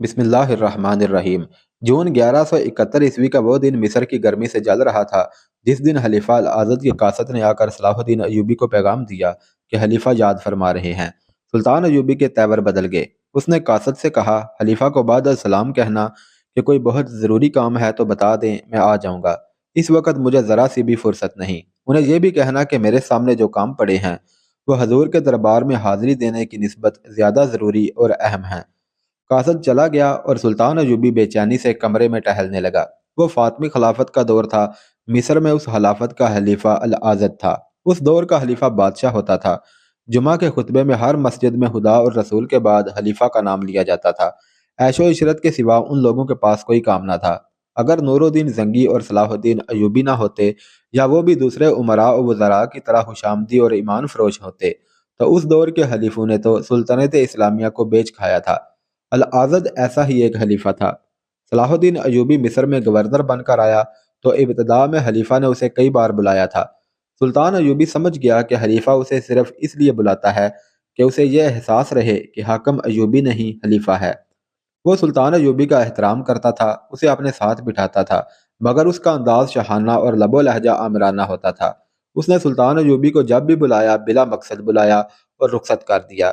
بسم اللہ الرحمن الرحیم۔ جون 1171 کا وہ دن مصر کی گرمی سے جل رہا تھا جس دن خلیفہ العزد کی قاصد نے آ کر صلاح الدین ایوبی کو پیغام دیا کہ خلیفہ یاد فرما رہے ہیں۔ سلطان ایوبی کے تیور بدل گئے۔ اس نے قاصد سے کہا، خلیفہ کو بعد السلام کہنا کہ کوئی بہت ضروری کام ہے تو بتا دیں، میں آ جاؤں گا۔ اس وقت مجھے ذرا سی بھی فرصت نہیں۔ انہیں یہ بھی کہنا کہ میرے سامنے جو کام پڑے ہیں وہ حضور کے دربار میں حاضری دینے کی نسبت زیادہ ضروری اور اہم ہیں۔ قاصد چلا گیا اور سلطان ایوبی بے چینی سے کمرے میں ٹہلنے لگا۔ وہ فاطمی خلافت کا دور تھا۔ مصر میں اس خلافت کا خلیفہ العزد تھا۔ اس دور کا خلیفہ بادشاہ ہوتا تھا۔ جمعہ کے خطبے میں ہر مسجد میں خدا اور رسول کے بعد خلیفہ کا نام لیا جاتا تھا۔ عیش و عشرت کے سوا ان لوگوں کے پاس کوئی کام نہ تھا۔ اگر نور الدین زنگی اور صلاح الدین ایوبی نہ ہوتے یا وہ بھی دوسرے امراء و وزراء کی طرح خوشامدی اور ایمان فروش ہوتے تو اس دور کے خلیفوں نے تو سلطنت اسلامیہ کو بیچ کھایا تھا۔ العزد ایسا ہی ایک خلیفہ تھا۔ صلاح الدین ایوبی مصر میں گورنر بن کر آیا تو ابتدا میں خلیفہ نے اسے کئی بار بلایا تھا۔ سلطان ایوبی سمجھ گیا کہ خلیفہ اسے صرف اس لیے بلاتا ہے کہ اسے یہ احساس رہے کہ حاکم ایوبی نہیں خلیفہ ہے۔ وہ سلطان ایوبی کا احترام کرتا تھا، اسے اپنے ساتھ بٹھاتا تھا، مگر اس کا انداز شاہانہ اور لب و لہجہ آمرانہ ہوتا تھا۔ اس نے سلطان ایوبی کو جب بھی بلایا بلا مقصد بلایا اور رخصت کر دیا۔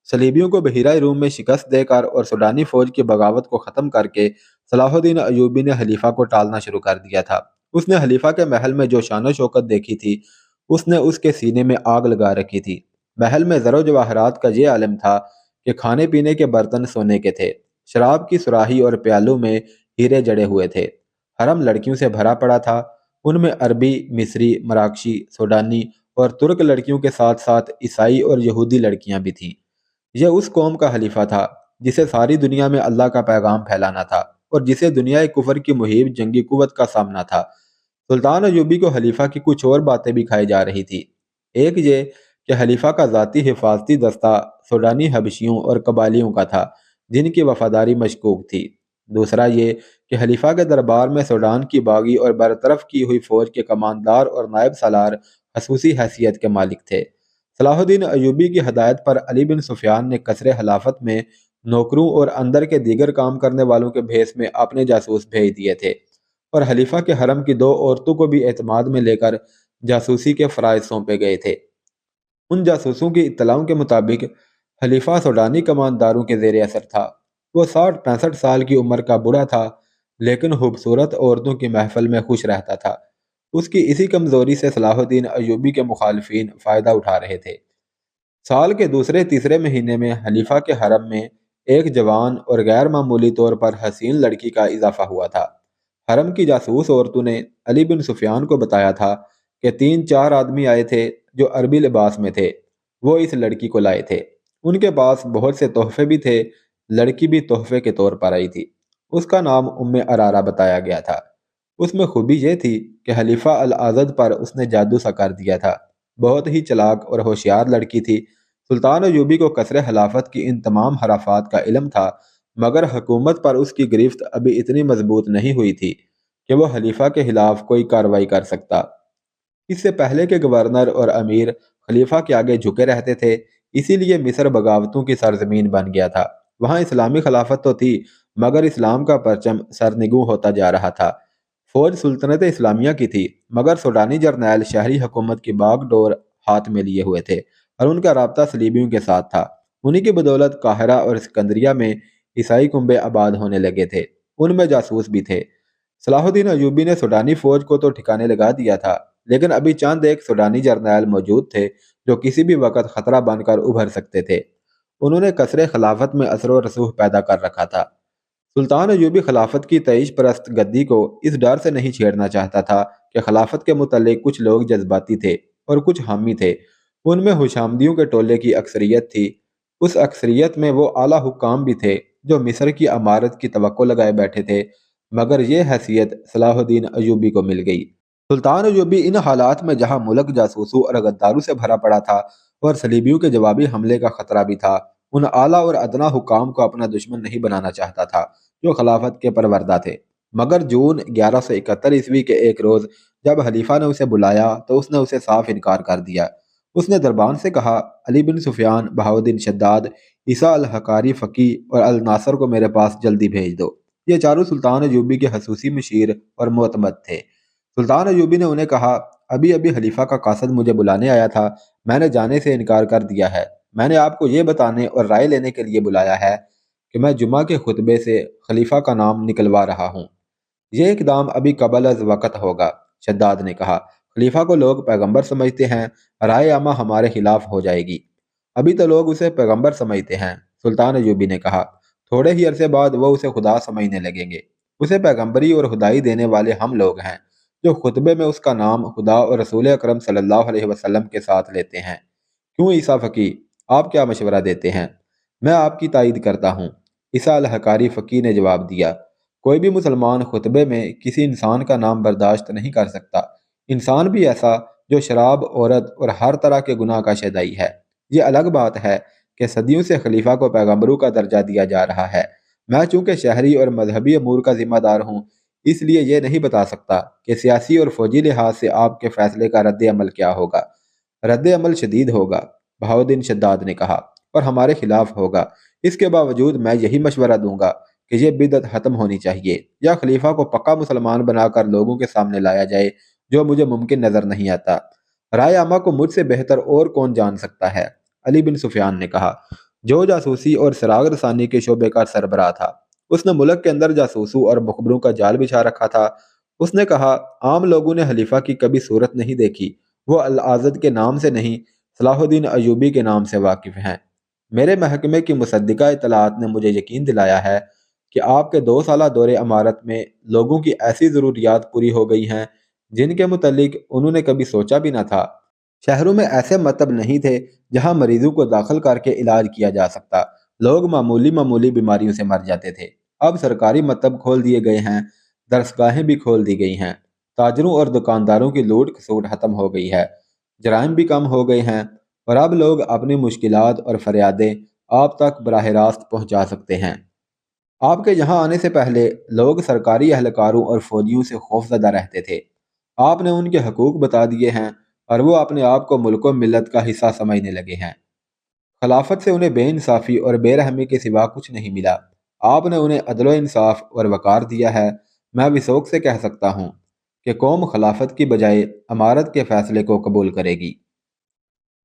صلیبیوں کو بحیرہ روم میں شکست دے کر اور سوڈانی فوج کی بغاوت کو ختم کر کے صلاح الدین ایوبی نے خلیفہ کو ٹالنا شروع کر دیا تھا۔ اس نے خلیفہ کے محل میں جو شان و شوکت دیکھی تھی اس نے اس کے سینے میں آگ لگا رکھی تھی۔ محل میں زر و جواہرات کا یہ عالم تھا کہ کھانے پینے کے برتن سونے کے تھے، شراب کی سراہی اور پیالوں میں ہیرے جڑے ہوئے تھے۔ حرم لڑکیوں سے بھرا پڑا تھا، ان میں عربی، مصری، مراکشی، سوڈانی اور ترک لڑکیوں کے ساتھ ساتھ عیسائی اور یہودی لڑکیاں بھی تھیں۔ یہ اس قوم کا خلیفہ تھا جسے ساری دنیا میں اللہ کا پیغام پھیلانا تھا اور جسے دنیا کفر کی مہیب جنگی قوت کا سامنا تھا۔ سلطان ایوبی کو خلیفہ کی کچھ اور باتیں بھی کھائی جا رہی تھی۔ ایک یہ کہ خلیفہ کا ذاتی حفاظتی دستہ سوڈانی حبشیوں اور قبائلیوں کا تھا جن کی وفاداری مشکوک تھی۔ دوسرا یہ کہ خلیفہ کے دربار میں سوڈان کی باغی اور برطرف کی ہوئی فوج کے کماندار اور نائب سالار خصوصی حیثیت کے مالک تھے۔ صلاح الدین ایوبی کی ہدایت پر علی بن سفیان نے قصر خلافت میں نوکروں اور اندر کے دیگر کام کرنے والوں کے بھیس میں اپنے جاسوس بھیج دیے تھے اور خلیفہ کے حرم کی 2 عورتوں کو بھی اعتماد میں لے کر جاسوسی کے فرائض سونپے گئے تھے۔ ان جاسوسوں کی اطلاعوں کے مطابق خلیفہ سوڈانی کمانداروں کے زیر اثر تھا۔ وہ 60-65 سال کی عمر کا بوڑھا تھا لیکن خوبصورت عورتوں کی محفل میں خوش رہتا تھا۔ اس کی اسی کمزوری سے صلاح الدین ایوبی کے مخالفین فائدہ اٹھا رہے تھے۔ سال کے دوسرے تیسرے مہینے میں خلیفہ کے حرم میں ایک جوان اور غیر معمولی طور پر حسین لڑکی کا اضافہ ہوا تھا۔ حرم کی جاسوس عورتوں نے علی بن سفیان کو بتایا تھا کہ 3-4 آدمی آئے تھے جو عربی لباس میں تھے، وہ اس لڑکی کو لائے تھے۔ ان کے پاس بہت سے تحفے بھی تھے، لڑکی بھی تحفے کے طور پر آئی تھی۔ اس کا نام ارارہ بتایا گیا تھا۔ اس میں خوبی یہ تھی کہ خلیفہ العزد پر اس نے جادو سا کر دیا تھا۔ بہت ہی چلاک اور ہوشیار لڑکی تھی۔ سلطان ایوبی کو قصر خلافت کی ان تمام حرافات کا علم تھا، مگر حکومت پر اس کی گرفت ابھی اتنی مضبوط نہیں ہوئی تھی کہ وہ خلیفہ کے خلاف کوئی کارروائی کر سکتا۔ اس سے پہلے کے گورنر اور امیر خلیفہ کے آگے جھکے رہتے تھے، اسی لیے مصر بغاوتوں کی سرزمین بن گیا تھا۔ وہاں اسلامی خلافت تو تھی مگر اسلام کا پرچم سرنگوں ہوتا جا رہا تھا۔ فوج سلطنت اسلامیہ کی تھی مگر سوڈانی جرنیل شہری حکومت کی باغ ڈور ہاتھ میں لیے ہوئے تھے اور ان کا رابطہ صلیبیوں کے ساتھ تھا۔ انہی کی بدولت قاہرہ اور اسکندریہ میں عیسائی کنبے آباد ہونے لگے تھے، ان میں جاسوس بھی تھے۔ صلاح الدین ایوبی نے سوڈانی فوج کو تو ٹھکانے لگا دیا تھا لیکن ابھی چند ایک سوڈانی جرنیل موجود تھے جو کسی بھی وقت خطرہ بن کر ابھر سکتے تھے۔ انہوں نے قصر خلافت میں اثر و رسوخ پیدا کر رکھا تھا۔ سلطان ایوبی خلافت کی تعیش پرست گدی کو اس ڈر سے نہیں چھیڑنا چاہتا تھا کہ خلافت کے متعلق کچھ لوگ جذباتی تھے اور کچھ حامی تھے۔ ان میں خوشامدیوں کے ٹولے کی اکثریت تھی۔ اس اکثریت میں وہ اعلیٰ حکام بھی تھے جو مصر کی امارت کی توقع لگائے بیٹھے تھے، مگر یہ حیثیت صلاح الدین ایوبی کو مل گئی۔ سلطان ایوبی ان حالات میں جہاں ملک جاسوسوں اور غداروں سے بھرا پڑا تھا اور صلیبیوں کے جوابی حملے کا خطرہ بھی تھا، ان اعلیٰ اور ادنا حکام کو اپنا دشمن نہیں بنانا چاہتا تھا جو خلافت کے پروردہ تھے۔ مگر جون 1171 کے ایک روز جب خلیفہ نے اسے بلایا تو اس نے اسے صاف انکار کر دیا۔ اس نے دربان سے کہا، علی بن سفیان، بہاؤالدین شداد، عیسیٰ الحکاری فقی اور الناصر کو میرے پاس جلدی بھیج دو۔ یہ چاروں سلطان ایوبی کے خصوصی مشیر اور معتمد تھے۔ سلطان ایوبی نے انہیں کہا، ابھی ابھی خلیفہ کا قاصد مجھے بلانے آیا تھا، میں نے جانے سے انکار کر دیا ہے۔ میں نے آپ کو یہ بتانے اور رائے لینے کے لیے بلایا ہے کہ میں جمعہ کے خطبے سے خلیفہ کا نام نکلوا رہا ہوں۔ یہ اقدام ابھی قبل از وقت ہوگا۔ شداد نے کہا، خلیفہ کو لوگ پیغمبر سمجھتے ہیں، رائے عامہ ہمارے خلاف ہو جائے گی۔ ابھی تو لوگ اسے پیغمبر سمجھتے ہیں۔ سلطان ایوبی نے کہا، تھوڑے ہی عرصے بعد وہ اسے خدا سمجھنے لگیں گے۔ اسے پیغمبری اور خدائی دینے والے ہم لوگ ہیں جو خطبے میں اس کا نام خدا اور رسول اکرم صلی اللہ علیہ وسلم کے ساتھ لیتے ہیں۔ کیوں عیسیٰ فقی، آپ کیا مشورہ دیتے ہیں؟ میں آپ کی تائید کرتا ہوں، عیسیٰ الحکاری فقی نے جواب دیا۔ کوئی بھی مسلمان خطبے میں کسی انسان کا نام برداشت نہیں کر سکتا، انسان بھی ایسا جو شراب، عورت اور ہر طرح کے گناہ کا شیدائی ہے۔ یہ الگ بات ہے کہ صدیوں سے خلیفہ کو پیغمبروں کا درجہ دیا جا رہا ہے۔ میں چونکہ شہری اور مذہبی امور کا ذمہ دار ہوں، اس لیے یہ نہیں بتا سکتا کہ سیاسی اور فوجی لحاظ سے آپ کے فیصلے کا رد عمل کیا ہوگا۔ رد عمل شدید ہوگا، بہاؤالدین شداد نے کہا، اور ہمارے خلاف ہوگا۔ اس کے باوجود میں یہی مشورہ دوں گا کہ یہ بدعت ختم ہونی چاہیے، یا خلیفہ کو پکا مسلمان بنا کر لوگوں کے سامنے لایا جائے، جو مجھے ممکن نظر نہیں آتا۔ رائے عامہ کو مجھ سے بہتر اور کون جان سکتا ہے؟ علی بن سفیان نے کہا، جو جاسوسی اور سراغ رسانی کے شعبے کا سربراہ تھا، اس نے ملک کے اندر جاسوسوں اور مخبروں کا جال بچھا رکھا تھا۔ اس نے کہا، عام لوگوں نے خلیفہ کی کبھی صورت نہیں دیکھی، وہ العاضد کے نام سے نہیں، صلاح الدین ایوبی کے نام سے واقف ہیں۔ میرے محکمے کی مصدقہ اطلاعات نے مجھے یقین دلایا ہے کہ آپ کے 2 سالہ دور امارت میں لوگوں کی ایسی ضروریات پوری ہو گئی ہیں جن کے متعلق انہوں نے کبھی سوچا بھی نہ تھا۔ شہروں میں ایسے مکتب نہیں تھے جہاں مریضوں کو داخل کر کے علاج کیا جا سکتا، لوگ معمولی بیماریوں سے مر جاتے تھے۔ اب سرکاری مکتب کھول دیے گئے ہیں، درسگاہیں بھی کھول دی گئی ہیں، تاجروں اور دکانداروں کی لوٹ کھسوٹ ختم ہو گئی ہے، جرائم بھی کم ہو گئے ہیں، اور اب لوگ اپنی مشکلات اور فریادیں آپ تک براہ راست پہنچا سکتے ہیں۔ آپ کے یہاں آنے سے پہلے لوگ سرکاری اہلکاروں اور فوجیوں سے خوفزدہ رہتے تھے۔ آپ نے ان کے حقوق بتا دیے ہیں اور وہ اپنے آپ کو ملک و ملت کا حصہ سمجھنے لگے ہیں۔ خلافت سے انہیں بے انصافی اور بے رحمی کے سوا کچھ نہیں ملا۔ آپ نے انہیں عدل و انصاف اور وقار دیا ہے۔ میں وثوق سے کہہ سکتا ہوں کہ قوم خلافت کی بجائے امارت کے فیصلے کو قبول کرے گی۔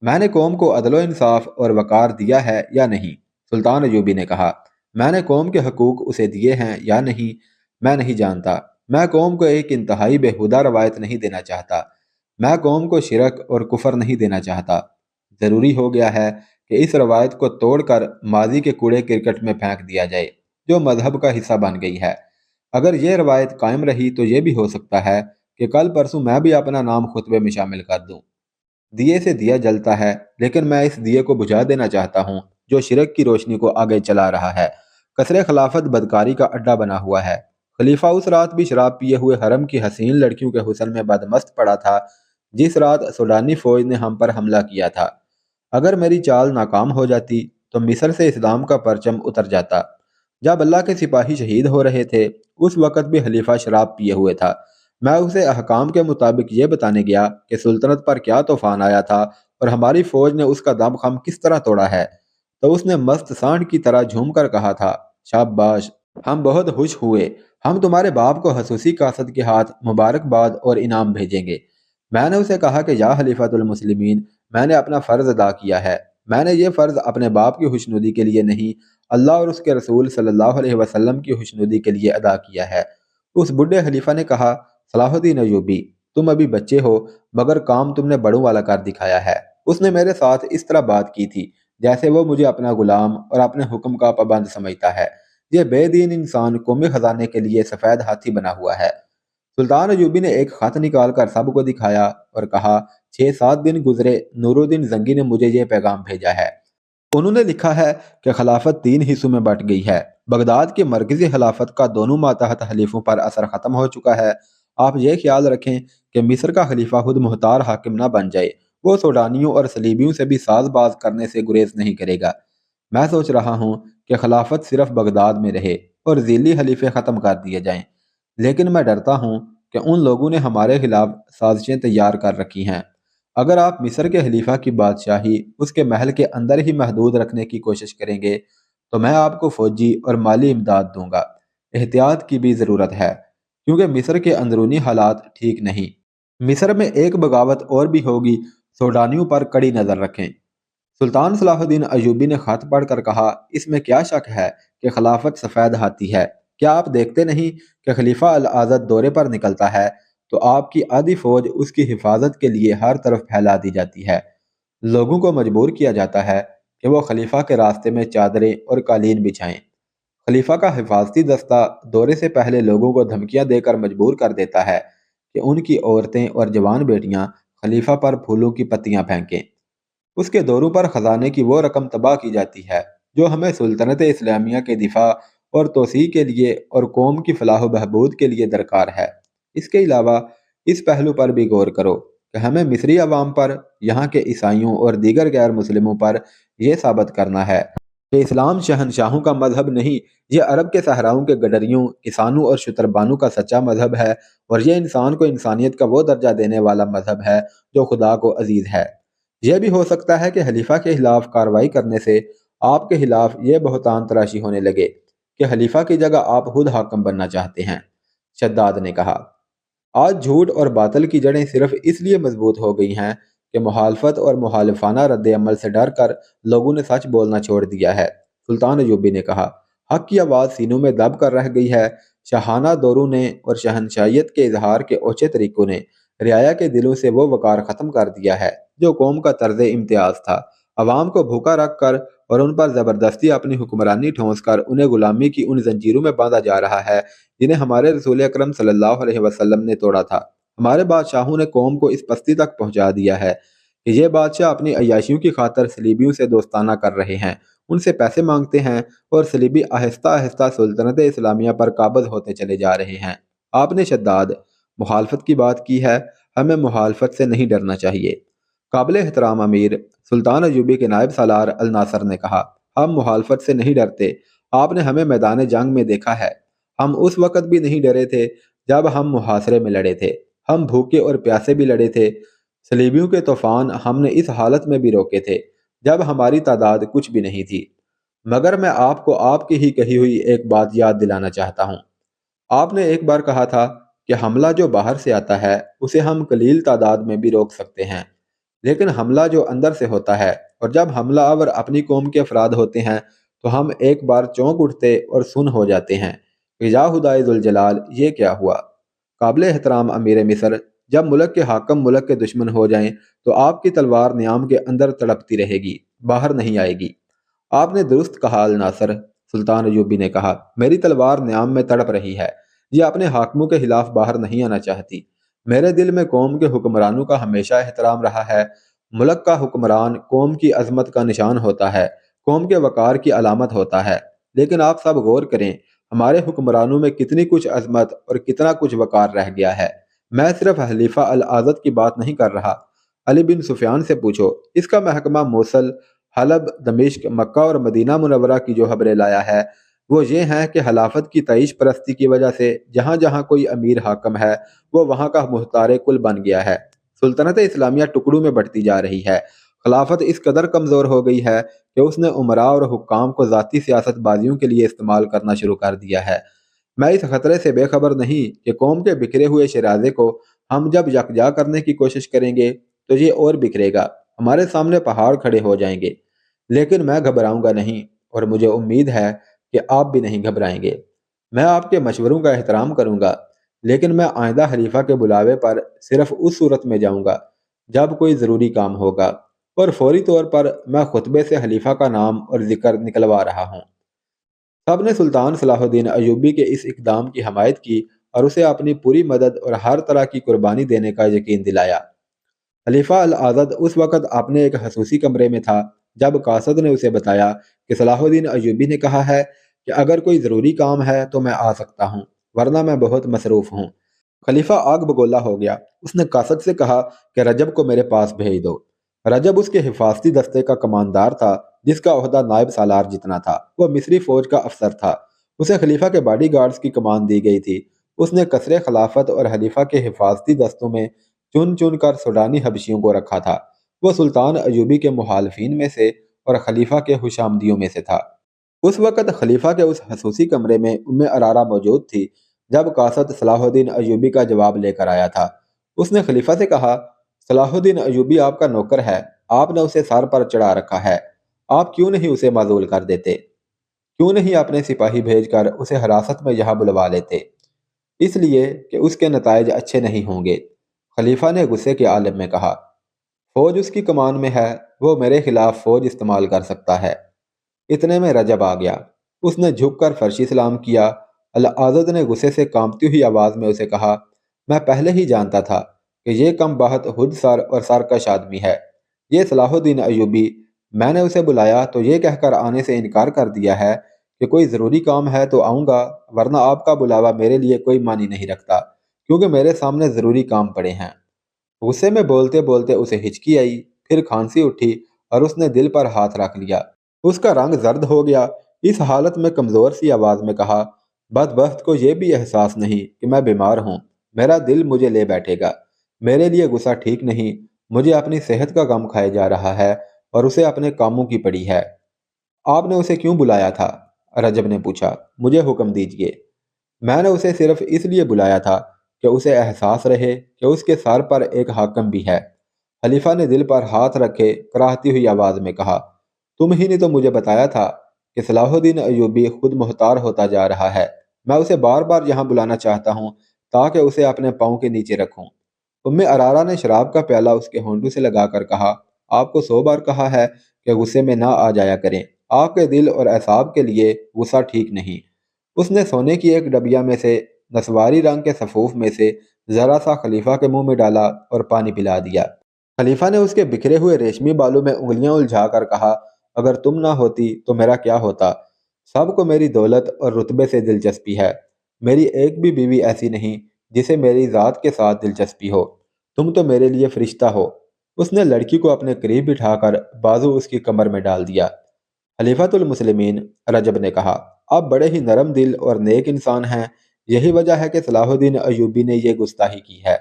میں نے قوم کو عدل و انصاف اور وقار دیا ہے یا نہیں؟ سلطان ایوبی نے کہا، میں نے قوم کے حقوق اسے دیے ہیں یا نہیں، میں نہیں جانتا۔ میں قوم کو ایک انتہائی بےہودہ روایت نہیں دینا چاہتا۔ میں قوم کو شرک اور کفر نہیں دینا چاہتا۔ ضروری ہو گیا ہے کہ اس روایت کو توڑ کر ماضی کے کوڑے کرکٹ میں پھینک دیا جائے جو مذہب کا حصہ بن گئی ہے۔ اگر یہ روایت قائم رہی تو یہ بھی ہو سکتا ہے کہ کل پرسوں میں بھی اپنا نام خطبے میں شامل کر دوں۔ دیے سے دیا جلتا ہے، لیکن میں اس دیے کو بجھا دینا چاہتا ہوں جو شرک کی روشنی کو آگے چلا رہا ہے۔ قصر خلافت بدکاری کا اڈا بنا ہوا ہے۔ خلیفہ اس رات بھی شراب پیے ہوئے حرم کی حسین لڑکیوں کے حسن میں بدمست پڑا تھا جس رات سوڈانی فوج نے ہم پر حملہ کیا تھا۔ اگر میری چال ناکام ہو جاتی تو مصر سے اسلام کا پرچم اتر جاتا۔ جب اللہ کے سپاہی شہید ہو رہے تھے اس وقت بھی خلیفہ شراب پیے ہوئے تھا۔ میں اسے احکام کے مطابق یہ بتانے گیا کہ سلطنت پر کیا طوفان آیا تھا اور ہماری فوج نے اس کا دم خم کس طرح توڑا ہے، تو اس نے مست سانڈ کی طرح جھوم کر کہا تھا، شاباش، ہم بہت خوش ہوئے، ہم تمہارے باپ کو خصوصی قاصد کے ہاتھ مبارکباد اور انعام بھیجیں گے۔ میں نے اسے کہا کہ یا خلیفۃ المسلمین، میں نے اپنا فرض ادا کیا ہے۔ میں نے یہ فرض اپنے باپ کی خوشنودی کے لیے نہیں، اللہ اور اس کے رسول صلی اللہ علیہ وسلم کی خوشنودی کے لیے ادا کیا ہے۔ اس بڈھے خلیفہ نے کہا، صلاح الدین ایوبی، تم ابھی بچے ہو مگر کام تم نے بڑوں والا کر دکھایا ہے۔ اس نے میرے ساتھ اس طرح بات کی تھی جیسے وہ مجھے اپنا غلام اور اپنے حکم کا پابند سمجھتا ہے۔ یہ بے دین انسان قومی خزانے کے لیے سفید ہاتھی بنا ہوا ہے۔ سلطان ایوبی نے ایک خط نکال کر سب کو دکھایا اور کہا، 6-7 دن گزرے، نور الدین زنگی نے مجھے یہ پیغام بھیجا ہے۔ انہوں نے لکھا ہے کہ خلافت 3 حصوں میں بٹ گئی ہے۔ بغداد کی مرکزی خلافت کا دونوں ماتحت حلیفوں پر اثر ختم ہو چکا ہے۔ آپ یہ خیال رکھیں کہ مصر کا خلیفہ خود مختار حاکم نہ بن جائے، وہ سوڈانیوں اور صلیبیوں سے بھی ساز باز کرنے سے گریز نہیں کرے گا۔ میں سوچ رہا ہوں کہ خلافت صرف بغداد میں رہے اور ذیلی خلیفے ختم کر دیے جائیں، لیکن میں ڈرتا ہوں کہ ان لوگوں نے ہمارے خلاف سازشیں تیار کر رکھی ہیں۔ اگر آپ مصر کے خلیفہ کی بادشاہی اس کے محل کے اندر ہی محدود رکھنے کی کوشش کریں گے تو میں آپ کو فوجی اور مالی امداد دوں گا۔ احتیاط کی بھی ضرورت ہے کیونکہ مصر کے اندرونی حالات ٹھیک نہیں۔ مصر میں ایک بغاوت اور بھی ہوگی، سوڈانیوں پر کڑی نظر رکھیں۔ سلطان صلاح الدین ایوبی نے خط پڑھ کر کہا، اس میں کیا شک ہے کہ خلافت سفید ہاتھی ہے؟ کیا آپ دیکھتے نہیں کہ خلیفہ العزد دورے پر نکلتا ہے تو آپ کی آدھی فوج اس کی حفاظت کے لیے ہر طرف پھیلا دی جاتی ہے؟ لوگوں کو مجبور کیا جاتا ہے کہ وہ خلیفہ کے راستے میں چادریں اور قالین بچھائیں۔ خلیفہ کا حفاظتی دستہ دورے سے پہلے لوگوں کو دھمکیاں دے کر مجبور کر دیتا ہے کہ ان کی عورتیں اور جوان بیٹیاں خلیفہ پر پھولوں کی پتیاں پھینکیں۔ اس کے دوروں پر خزانے کی وہ رقم تباہ کی جاتی ہے جو ہمیں سلطنت اسلامیہ کے دفاع اور توسیع کے لیے اور قوم کی فلاح و بہبود کے لیے درکار ہے۔ اس کے علاوہ اس پہلو پر بھی غور کرو کہ ہمیں مصری عوام پر، یہاں کے عیسائیوں اور دیگر غیر مسلموں پر یہ ثابت کرنا ہے کہ اسلام شہنشاہوں کا مذہب نہیں، یہ عرب کے صحراؤں کے گڈریوں، کسانوں اور شتربانوں کا سچا مذہب ہے، اور یہ انسان کو انسانیت کا وہ درجہ دینے والا مذہب ہے جو خدا کو عزیز ہے۔ یہ بھی ہو سکتا ہے کہ خلیفہ کے خلاف کارروائی کرنے سے آپ کے خلاف یہ بہتان تراشی ہونے لگے کہ خلیفہ کی جگہ آپ خود حاکم بننا چاہتے ہیں۔ شداد نے کہا، آج جھوٹ اور باطل کی جڑیں صرف اس لیے مضبوط ہو گئی ہیں کہ مخالفت اور مخالفانہ رد عمل سے ڈر کر لوگوں نے سچ بولنا چھوڑ دیا ہے۔ سلطان ایوبی نے کہا، حق کی آواز سینوں میں دب کر رہ گئی ہے۔ شاہانہ دوروں نے اور شہنشاہیت کے اظہار کے اوچھے طریقوں نے رعایا کے دلوں سے وہ وقار ختم کر دیا ہے جو قوم کا طرز امتیاز تھا۔ عوام کو بھوکا رکھ کر اور ان پر زبردستی اپنی حکمرانی ٹھونس کر انہیں غلامی کی ان زنجیروں میں باندھا جا رہا ہے جنہیں ہمارے رسول اکرم صلی اللہ علیہ وسلم نے توڑا تھا۔ ہمارے بادشاہوں نے قوم کو اس پستی تک پہنچا دیا ہے کہ یہ بادشاہ اپنی عیاشیوں کی خاطر صلیبیوں سے دوستانہ کر رہے ہیں، ان سے پیسے مانگتے ہیں، اور صلیبی آہستہ آہستہ سلطنت اسلامیہ پر قابض ہوتے چلے جا رہے ہیں۔ آپ نے شداد مخالفت کی بات کی ہے، ہمیں مخالفت سے نہیں ڈرنا چاہیے۔ قابل احترام امیر سلطان ایوبی کے نائب سالار الناصر نے کہا، ہم مخالفت سے نہیں ڈرتے، آپ نے ہمیں میدان جنگ میں دیکھا ہے۔ ہم اس وقت بھی نہیں ڈرے تھے جب ہم محاصرے میں لڑے تھے، ہم بھوکے اور پیاسے بھی لڑے تھے۔ صلیبیوں کے طوفان ہم نے اس حالت میں بھی روکے تھے جب ہماری تعداد کچھ بھی نہیں تھی۔ مگر میں آپ کو آپ کی ہی کہی ہوئی ایک بات یاد دلانا چاہتا ہوں۔ آپ نے ایک بار کہا تھا کہ حملہ جو باہر سے آتا ہے اسے ہم قلیل تعداد میں بھی روک سکتے ہیں، لیکن حملہ جو اندر سے ہوتا ہے، اور جب حملہ آور اپنی قوم کے افراد ہوتے ہیں تو ہم ایک بار چونک اٹھتے اور سن ہو جاتے ہیں کہ یا خدائے ذوالجلال یہ کیا ہوا۔ قابل احترام امیر مصر، جب ملک کے حاکم ملک کے دشمن ہو جائیں تو آپ کی تلوار نیام کے اندر تڑپتی رہے گی، باہر نہیں آئے گی۔ آپ نے درست کہا الناصر، سلطان ایوبی نے کہا، میری تلوار نیام میں تڑپ رہی ہے، یہ اپنے حاکموں کے خلاف باہر نہیں آنا چاہتی۔ میرے دل میں قوم کے حکمرانوں کا ہمیشہ احترام رہا ہے۔ ملک کا حکمران قوم کی عظمت کا نشان ہوتا ہے، قوم کے وقار کی علامت ہوتا ہے، لیکن آپ سب غور کریں ہمارے حکمرانوں میں کتنی کچھ عظمت اور کتنا کچھ وقار رہ گیا ہے۔ میں صرف خلیفہ العزد کی بات نہیں کر رہا، علی بن سفیان سے پوچھو، اس کا محکمہ موصل، حلب، دمشق، مکہ اور مدینہ منورہ کی جو خبریں لایا ہے وہ یہ ہیں کہ خلافت کی تعیش پرستی کی وجہ سے جہاں جہاں کوئی امیر حاکم ہے وہ وہاں کا مختار کل بن گیا ہے۔ سلطنت اسلامیہ ٹکڑوں میں بٹتی جا رہی ہے۔ خلافت اس قدر کمزور ہو گئی ہے کہ اس نے امراء اور حکام کو ذاتی سیاست بازیوں کے لیے استعمال کرنا شروع کر دیا ہے۔ میں اس خطرے سے بے خبر نہیں کہ قوم کے بکھرے ہوئے شیرازے کو ہم جب یکجا کرنے کی کوشش کریں گے تو یہ اور بکھرے گا، ہمارے سامنے پہاڑ کھڑے ہو جائیں گے۔ لیکن میں گھبراؤں گا نہیں، اور مجھے امید ہے کہ آپ بھی نہیں گھبرائیں گے۔ میں آپ کے مشوروں کا احترام کروں گا، لیکن میں آئندہ خلیفہ کے بلاوے پر صرف اس صورت میں جاؤں گا جب کوئی ضروری کام ہوگا، اور فوری طور پر میں خطبے سے خلیفہ کا نام اور ذکر نکلوا رہا ہوں۔ سب نے سلطان صلاح الدین ایوبی کے اس اقدام کی حمایت کی اور اسے اپنی پوری مدد اور ہر طرح کی قربانی دینے کا یقین دلایا۔ خلیفہ العزد اس وقت اپنے ایک خصوصی کمرے میں تھا جب قاصد نے اسے بتایا کہ صلاح الدین ایوبی نے کہا ہے کہ اگر کوئی ضروری کام ہے تو میں آ سکتا ہوں، ورنہ میں بہت مصروف ہوں۔ خلیفہ آگ بگولا ہو گیا۔ اس نے قاصد سے کہا کہ رجب کو میرے پاس بھیج دو۔ رجب اس کے حفاظتی دستے کا کماندار تھا جس کا عہدہ نائب سالار جتنا تھا۔ وہ مصری فوج کا افسر تھا۔ اسے خلیفہ کے باڈی گارڈز کی کمان دی گئی تھی۔ اس نے قصر خلافت اور خلیفہ کے حفاظتی دستوں میں چن چن کر سوڈانی حبشیوں کو رکھا تھا۔ وہ سلطان ایوبی کے مخالفین میں سے اور خلیفہ کے خوشامدیوں میں سے تھا۔ اس وقت خلیفہ کے اس خصوصی کمرے میں ارارہ موجود تھی جب قاصد صلاح الدین ایوبی کا جواب لے کر آیا تھا۔ اس نے خلیفہ سے کہا، صلاح الدین ایوبی آپ کا نوکر ہے، آپ نے اسے سر پر چڑھا رکھا ہے، آپ کیوں نہیں اسے معزول کر دیتے؟ کیوں نہیں اپنے سپاہی بھیج کر اسے حراست میں یہاں بلوا لیتے؟ اس لیے کہ اس کے نتائج اچھے نہیں ہوں گے۔ خلیفہ نے غصے کے عالم میں کہا، فوج اس کی کمان میں ہے، وہ میرے خلاف فوج استعمال کر سکتا ہے۔ اتنے میں رجب آ گیا۔ اس نے جھک کر فرشی سلام کیا۔ العاضد نے غصے سے کانپتی ہوئی آواز میں اسے کہا، میں پہلے ہی جانتا تھا کہ یہ کم بخت خود سر اور سرکش آدمی ہے۔ یہ صلاح الدین ایوبی، میں نے اسے بلایا تو یہ کہہ کر آنے سے انکار کر دیا ہے کہ کوئی ضروری کام ہے تو آؤں گا، ورنہ آپ کا بلاوا میرے لیے کوئی معنی نہیں رکھتا، کیونکہ میرے سامنے ضروری کام پڑے ہیں۔ غصے میں بولتے بولتے اسے ہچکی آئی، پھر کھانسی اٹھی اور اس نے دل پر ہاتھ رکھ لیا۔ اس کا رنگ زرد ہو گیا۔ اس حالت میں کمزور سی آواز میں کہا، بدبخت کو یہ بھی احساس نہیں کہ میں بیمار ہوں، میرا دل مجھے لے بیٹھے گا، میرے لیے غصہ ٹھیک نہیں، مجھے اپنی صحت کا غم کھائے جا رہا ہے اور اسے اپنے کاموں کی پڑی ہے۔ آپ نے اسے کیوں بلایا تھا؟ رجب نے پوچھا۔ مجھے حکم دیجئے۔ میں نے اسے صرف اس لیے بلایا تھا کہ اسے احساس رہے کہ اس کے سر پر ایک حاکم بھی ہے۔ خلیفہ نے دل پر ہاتھ رکھے کراہتی ہوئی آواز میں کہا، تم ہی نے تو مجھے بتایا تھا کہ صلاح الدین ایوبی خود مختار ہوتا جا رہا ہے۔ میں اسے بار بار یہاں بلانا چاہتا ہوں تاکہ اسے اپنے پاؤں کے نیچے رکھوں۔ ارارہ نے شراب کا پیالہ اس کے ہونٹوں سے لگا کر کہا، آپ کو 100 بار کہا ہے کہ غصے میں نہ آ جایا کریں، آپ کے دل اور اعصاب کے لیے غصہ ٹھیک نہیں۔ اس نے سونے کی ایک ڈبیا میں سے نسواری رنگ کے سفوف میں سے ذرا سا خلیفہ کے منہ میں ڈالا اور پانی پلا دیا۔ خلیفہ نے اس کے بکھرے ہوئے ریشمی بالوں میں انگلیاں الجھا کر کہا، اگر تم نہ ہوتی تو میرا کیا ہوتا؟ سب کو میری دولت اور رتبے سے دلچسپی ہے، میری ایک بھی بیوی ایسی نہیں جسے میری ذات کے ساتھ دلچسپی ہو، تم تو میرے لیے فرشتہ ہو۔ اس نے لڑکی کو اپنے قریب بٹھا کر بازو اس کی کمر میں ڈال دیا۔ خلیفۃ المسلمین، رجب نے کہا، آپ بڑے ہی نرم دل اور نیک انسان ہیں، یہی وجہ ہے کہ صلاح الدین ایوبی نے یہ گستاخی کی ہے۔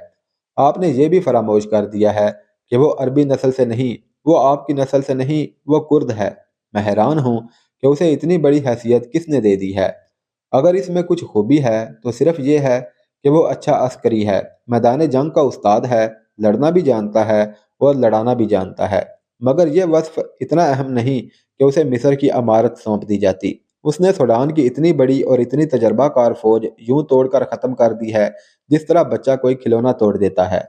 آپ نے یہ بھی فراموش کر دیا ہے کہ وہ عربی نسل سے نہیں، وہ آپ کی نسل سے نہیں، وہ کرد ہے۔ میں حیران ہوں کہ اسے اتنی بڑی حیثیت کس نے دے دی ہے۔ اگر اس میں کچھ خوبی ہے تو صرف یہ ہے کہ وہ اچھا عسکری ہے، میدان جنگ کا استاد ہے، لڑنا بھی جانتا ہے اور لڑانا بھی جانتا ہے، مگر یہ وصف اتنا اہم نہیں کہ اسے مصر کی امارت سونپ دی جاتی۔ اس نے سوڈان کی اتنی بڑی اور اتنی تجربہ کار فوج یوں توڑ کر ختم کر دی ہے جس طرح بچہ کوئی کھلونا توڑ دیتا ہے۔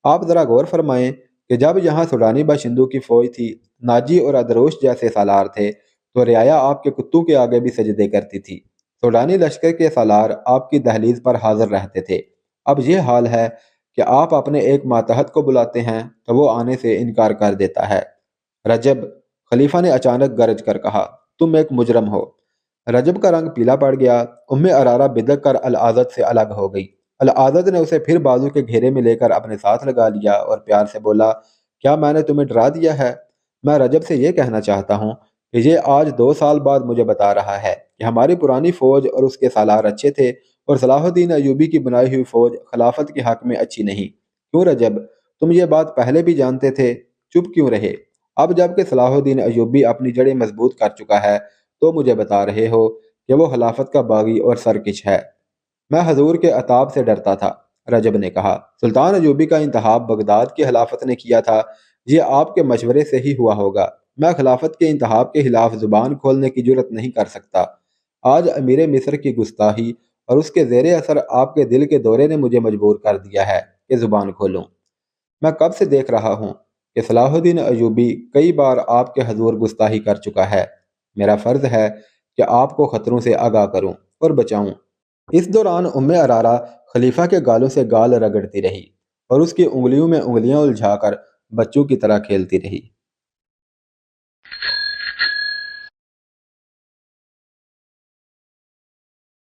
آپ ذرا غور فرمائیں کہ جب یہاں سوڈانی باشندوں کی فوج تھی، ناجی اور ادروش جیسے سالار تھے، تو رعایا آپ کے کتوں کے آگے بھی سجدے کرتی تھی۔ سوڈانی لشکر کے سالار آپ کی دہلیز پر حاضر رہتے تھے۔ اب یہ حال ہے کہ آپ اپنے ایک ماتحت کو بلاتے ہیں تو وہ آنے سے انکار کر دیتا ہے۔ رجب، خلیفہ نے اچانک گرج کر کہا، تم ایک مجرم ہو۔ رجب کا رنگ پیلا پڑ گیا۔ ارارہ بدک کر العاضد سے الگ ہو گئی۔ العاضد نے اسے پھر بازو کے گھیرے میں لے کر اپنے ساتھ لگا لیا اور پیار سے بولا، کیا میں نے تمہیں ڈرا دیا ہے؟ میں رجب سے یہ کہنا چاہتا ہوں کہ یہ آج 2 سال بعد مجھے بتا رہا ہے کہ ہماری پرانی فوج اور اس کے سالار اچھے تھے اور صلاح الدین ایوبی کی بنائی ہوئی فوج خلافت کے حق میں اچھی نہیں۔ کیوں رجب، تم یہ بات پہلے بھی جانتے تھے، چپ کیوں رہے؟ اب جب کہ صلاح الدین ایوبی اپنی جڑیں مضبوط کر چکا ہے تو مجھے بتا رہے ہو کہ وہ خلافت کا باغی اور سرکش ہے۔ میں حضور کے عتاب سے ڈرتا تھا، رجب نے کہا۔ سلطان ایوبی کا انتخاب بغداد کی خلافت نے کیا تھا، یہ آپ کے مشورے سے ہی ہوا ہوگا۔ میں خلافت کے انتخاب کے خلاف زبان کھولنے کی جرت نہیں کر سکتا۔ آج امیر مصر کی گستاخی اور اس کے زیر اثر آپ کے دل کے دورے نے مجھے مجبور کر دیا ہے کہ زبان کھولوں۔ میں کب سے دیکھ رہا ہوں کہ صلاح الدین ایوبی کئی بار آپ کے حضور گستاخی کر چکا ہے۔ میرا فرض ہے کہ آپ کو خطروں سے آگاہ کروں اور بچاؤں۔ اس دوران ارارہ خلیفہ کے گالوں سے گال رگڑتی رہی اور اس کی انگلیوں میں انگلیاں الجھا کر بچوں کی طرح کھیلتی رہی۔